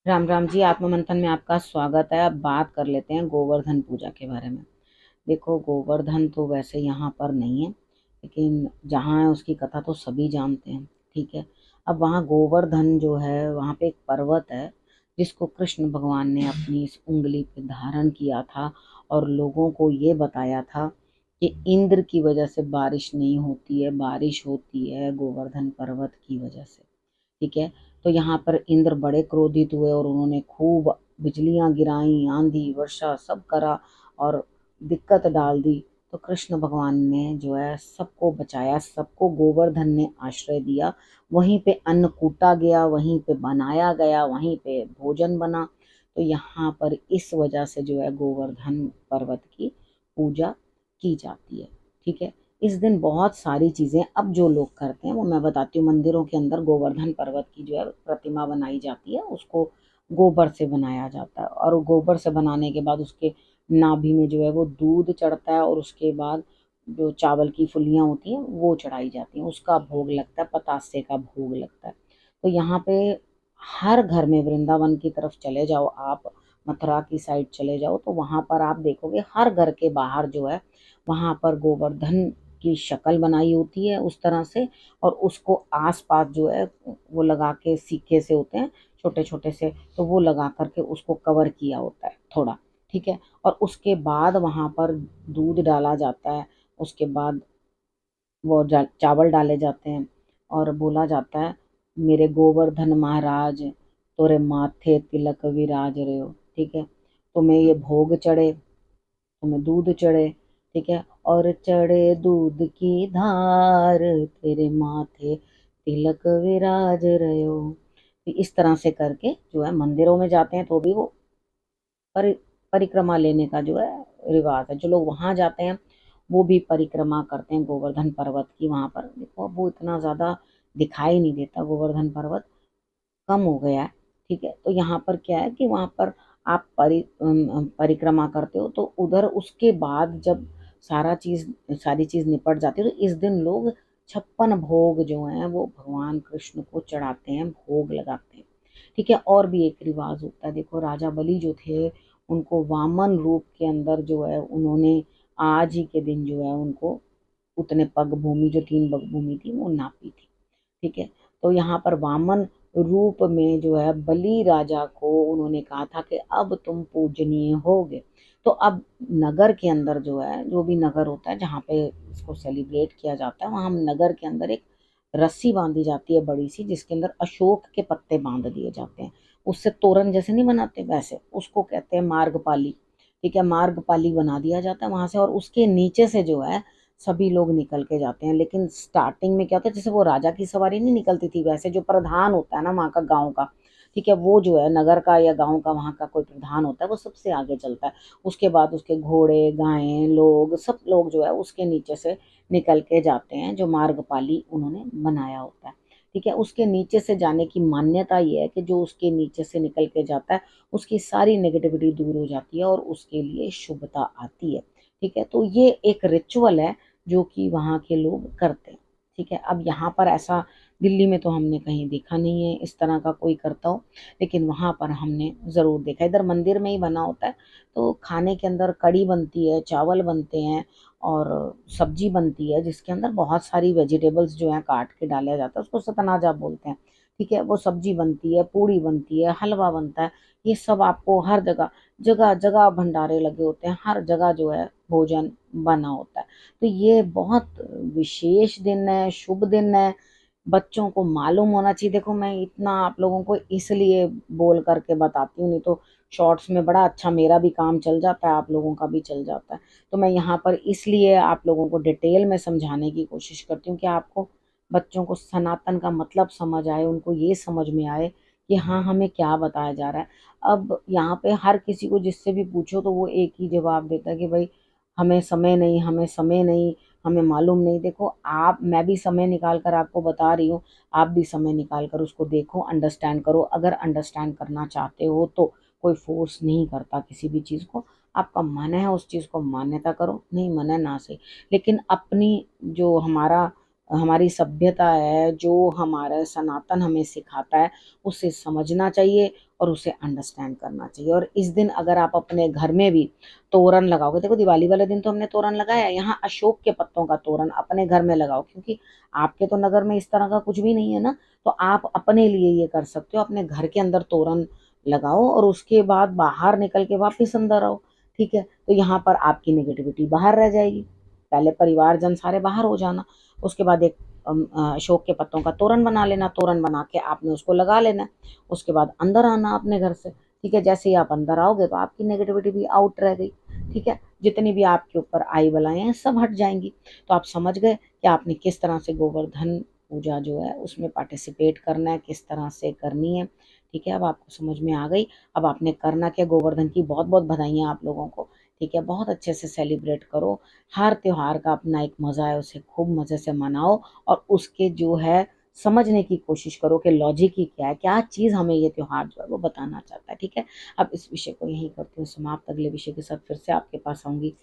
राम राम जी। आत्ममंथन में आपका स्वागत है। अब बात कर लेते हैं गोवर्धन पूजा के बारे में। देखो, गोवर्धन तो वैसे यहाँ पर नहीं है, लेकिन जहाँ है उसकी कथा तो सभी जानते हैं। ठीक है। अब वहाँ गोवर्धन जो है, वहाँ पे एक पर्वत है जिसको कृष्ण भगवान ने अपनी इस उंगली पे धारण किया था और लोगों को ये बताया था कि इंद्र की वजह से बारिश नहीं होती है, बारिश होती है गोवर्धन पर्वत की वजह से। ठीक है। तो यहाँ पर इंद्र बड़े क्रोधित हुए और उन्होंने खूब बिजलियां गिराई, आंधी वर्षा सब करा और दिक्कत डाल दी। तो कृष्ण भगवान ने जो है सबको बचाया, सबको गोवर्धन ने आश्रय दिया। वहीं पे अन्न कूटा गया, वहीं पे बनाया गया, वहीं पे भोजन बना। तो यहाँ पर इस वजह से जो है गोवर्धन पर्वत की पूजा की जाती है। ठीक है। इस दिन बहुत सारी चीजें अब जो लोग करते हैं वो मैं बताती हूँ। मंदिरों के अंदर गोवर्धन पर्वत की जो है प्रतिमा बनाई जाती है, उसको गोबर से बनाया जाता है और गोबर से बनाने के बाद उसके नाभि में जो है वो दूध चढ़ता है और उसके बाद जो चावल की फुलियां होती हैं वो चढ़ाई जाती हैं, उसका भोग लगता है, पतासे का भोग लगता है। तो यहाँ पे हर घर में, वृंदावन की तरफ चले जाओ आप, मथुरा की साइड चले जाओ, तो वहां पर आप देखोगे हर घर के बाहर जो है वहां पर गोवर्धन की शक्ल बनाई होती है उस तरह से। और उसको आसपास जो है वो लगा के, सीखे से होते हैं छोटे छोटे से, तो वो लगा करके उसको कवर किया होता है थोड़ा। ठीक है। और उसके बाद वहां पर दूध डाला जाता है, उसके बाद वो चावल डाले जाते हैं और बोला जाता है, मेरे गोवर्धन महाराज तोरे माथे तिलक विराज रहे हो। ठीक है। तुम्हें ये भोग चढ़े, तुम्हें दूध चढ़े। ठीक है। और चढ़े दूध की धार, तेरे माथे तिलक विराज रहे हो। तो इस तरह से करके जो है मंदिरों में जाते हैं तो भी वो परि परिक्रमा लेने का जो है रिवाज है। जो लोग वहां जाते हैं वो भी परिक्रमा करते हैं गोवर्धन पर्वत की। वहां पर देखो, अब वो इतना ज्यादा दिखाई नहीं देता, गोवर्धन पर्वत कम हो गया है। ठीक है। तो यहाँ पर क्या है कि वहां पर आप परिक्रमा करते हो तो उधर उसके बाद जब सारी चीज निपट जाती है तो इस दिन लोग 56 भोग जो हैं वो भगवान कृष्ण को चढ़ाते हैं, भोग लगाते हैं। ठीक है। और भी एक रिवाज होता है। देखो, राजा बलि जो थे उनको वामन रूप के अंदर जो है उन्होंने आज ही के दिन जो है उनको उतने पग भूमि, जो 3 पग भूमि थी वो नापी थी। ठीक है। तो यहाँ पर वामन रूप में जो है बलि राजा को उन्होंने कहा था कि अब तुम पूजनीय होगे। तो अब नगर के अंदर जो है, जो भी नगर होता है जहाँ पे इसको सेलिब्रेट किया जाता है, वहां नगर के अंदर एक रस्सी बांधी जाती है बड़ी सी, जिसके अंदर अशोक के पत्ते बांध दिए जाते हैं। उससे तोरण जैसे नहीं बनाते वैसे, उसको कहते हैं मार्गपाली। ठीक है। मार्गपाली बना दिया जाता है वहां से और उसके नीचे से जो है सभी लोग निकल के जाते हैं। लेकिन स्टार्टिंग में क्या होता है, जैसे वो राजा की सवारी नहीं निकलती थी वैसे जो प्रधान होता है ना वहाँ का, गांव का, ठीक है, वो जो है नगर का या गांव का, वहाँ का कोई प्रधान होता है, वो सबसे आगे चलता है। उसके बाद उसके घोड़े, गायें, लोग, सब लोग जो है उसके नीचे से निकल के जाते हैं, जो मार्गपाली उन्होंने बनाया होता है। ठीक है। उसके नीचे से जाने की मान्यता ये है कि जो उसके नीचे से निकल के जाता है उसकी सारी नेगेटिविटी दूर हो जाती है और उसके लिए शुभता आती है। ठीक है। तो ये एक रिचुअल है जो कि वहाँ के लोग करते हैं। ठीक है। अब यहाँ पर ऐसा दिल्ली में तो हमने कहीं देखा नहीं है इस तरह का कोई करता हो, लेकिन वहाँ पर हमने ज़रूर देखा। इधर मंदिर में ही बना होता है। तो खाने के अंदर कड़ी बनती है, चावल बनते हैं और सब्जी बनती है जिसके अंदर बहुत सारी वेजिटेबल्स जो हैं काट के डाला जाता है, उसको सतनाजा बोलते हैं। ठीक है। वो सब्जी बनती है, पूड़ी बनती है, हलवा बनता है। ये सब आपको हर जगह, जगह जगह भंडारे लगे होते हैं, हर जगह जो है भोजन बना होता है। तो ये बहुत विशेष दिन है, शुभ दिन है। बच्चों को मालूम होना चाहिए। देखो, मैं इतना आप लोगों को इसलिए बोल करके बताती हूँ, नहीं तो शॉर्ट्स में बड़ा अच्छा मेरा भी काम चल जाता है, आप लोगों का भी चल जाता है। तो मैं यहाँ पर इसलिए आप लोगों को डिटेल में समझाने की कोशिश करती हूँ कि आपको, बच्चों को सनातन का मतलब समझ आए, उनको ये समझ में आए कि हाँ हमें क्या बताया जा रहा है। अब यहाँ पे हर किसी को जिससे भी पूछो तो वो एक ही जवाब देता है कि भाई हमें समय नहीं, हमें समय नहीं, हमें मालूम नहीं। देखो, आप, मैं भी समय निकाल कर आपको बता रही हूँ, आप भी समय निकाल कर उसको देखो, अंडरस्टैंड करो। अगर अंडरस्टैंड करना चाहते हो तो कोई फोर्स नहीं करता किसी भी चीज़ को। आपका मन है उस चीज़ को मान्यता करो, नहीं मन है ना सही। लेकिन अपनी जो हमारा हमारी सभ्यता है, जो हमारा सनातन हमें सिखाता है, उसे समझना चाहिए और उसे अंडरस्टैंड करना चाहिए। और इस दिन अगर आप अपने घर में भी तोरण लगाओगे, देखो दिवाली वाले दिन तो हमने तोरण लगाया, यहाँ अशोक के पत्तों का तोरण अपने घर में लगाओ, क्योंकि आपके तो नगर में इस तरह का कुछ भी नहीं है ना, तो आप अपने लिए ये कर सकते हो, अपने घर के अंदर तोरण लगाओ और उसके बाद बाहर निकल के वापिस अंदर आओ। ठीक है, तो यहाँ पर आपकी नेगेटिविटी बाहर रह जाएगी। पहले परिवारजन सारे बाहर हो जाना, उसके बाद एक अशोक के पत्तों का तोरण बना लेना, तोरण बना के आपने उसको लगा लेना, उसके बाद अंदर आना अपने घर से। ठीक है, जैसे ही आप अंदर आओगे तो आपकी नेगेटिविटी भी आउट रह गई। ठीक है, जितनी भी आपके ऊपर आई बलाएं हैं सब हट जाएंगी। तो आप समझ गए कि आपने किस तरह से गोवर्धन पूजा जो है उसमें पार्टिसिपेट करना है, किस तरह से करनी है। ठीक है, अब आपको समझ में आ गई। अब आपने करना क्या, गोवर्धन की बहुत बहुत बधाइयाँ आप लोगों को। ठीक है, बहुत अच्छे से सेलिब्रेट करो। हर त्योहार का अपना एक मज़ा है, उसे खूब मज़े से मनाओ और उसके जो है समझने की कोशिश करो कि लॉजिक ही क्या है, क्या चीज़ हमें ये त्योहार जो है वो बताना चाहता है। ठीक है, अब इस विषय को यहीं करती हूँ समाप्त। अगले विषय के साथ फिर से आपके पास आऊँगी।